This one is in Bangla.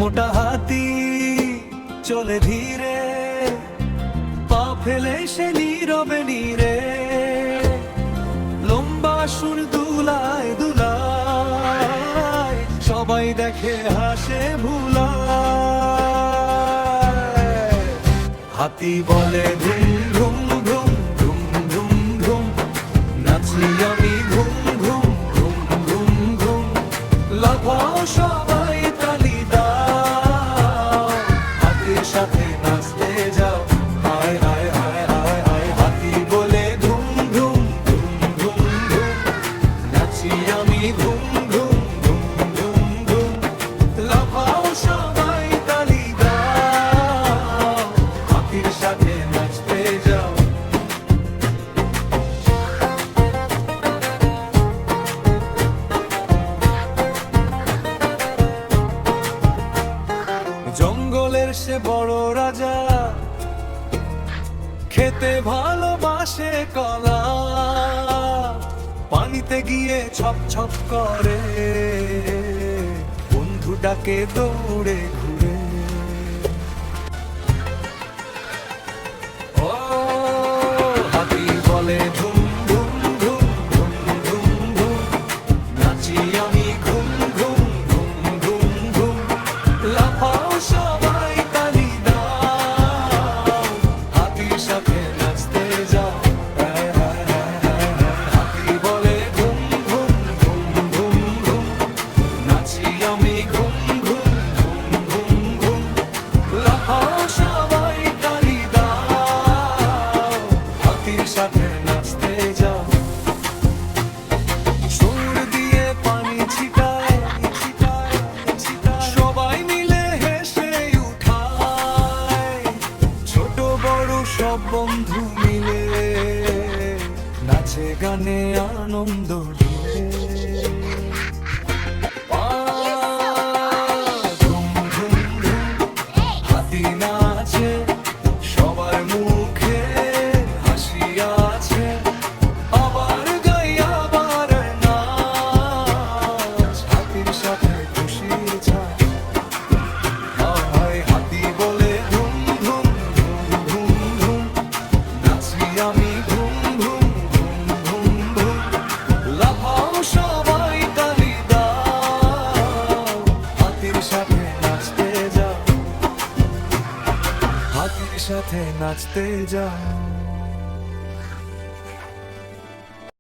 মোটা হাতি চলে ধীরে, পা ফেলে সে নীরবে নীরে, লম্বা সুর দুলায় দুলায়, সবাই দেখে হাসে ভুলায়। হাতি বলে ধুম ধুম ধুম ধুম ধুম ধুম, নাচি আমি ঘুম ঘুম ঘুম ঘুম ঘুম, লাফাও সবাই তালি দাও, হাতির সাথে নাচতে যাও, হায় হায় হায় হায় হায়। হাতি বলে ধুম ধুম ধুম ধুম ধুম, নাচি আমি ঘুম ঘুম ঘুম ঘুম ঘুম, লাফাও সবাই তালি দাও, হাতির সাথে নাচতে যাও। জঙ্গলের সে বড় রাজা, খেতে ভালোবাসে কলা, পানিতে গিয়ে ছপ ছপ করে, বন্ধুটাকে দৌড়ে ঘুরে। ও হাতি বলে ধুম ধুম ধুম ধুম ধুম ধুম, নাচি আমি ঘুম ঘুম ঘুম ঘুম ঘুম, লাফাও সবাই তালি দাও, হাতির সাথে নাচতে যাও, হায় হায় হায় হায় হায়। হাতি বলে ঘুম ঘুম ঘুম ঘুম ঘুম, নাচি আমি ঘুম ঘুম ঘুম ঘুম ঘুম, লাফাও সবাই তালি দাও, হাতির সাথে নাচতে যাও। সুর দিয়ে পানি ছিটায় ছিটায় ছিটায়, সবাই মিলে হেসে উঠায়, ছোট বড় সব বন্ধু মিলে নাচে গানে আনন্দ দিলে। ধুম ধুম ধুম, হাতি নাচে, সবার মুখে হাসি আছে, আবার গাই আবার নাচ, হাতির সাথে খুশির ছাপ। হায় হাতি বলে ধুম ধুম ধুম ধুম ধুম, নাচি আমি ঘুম ঘুম ঘুম ঘুম ঘুম, লাফাও সবাই তালি দাও, হাতির সাথে নাচতে যাও, হাতির সাথে নাচতে যাও।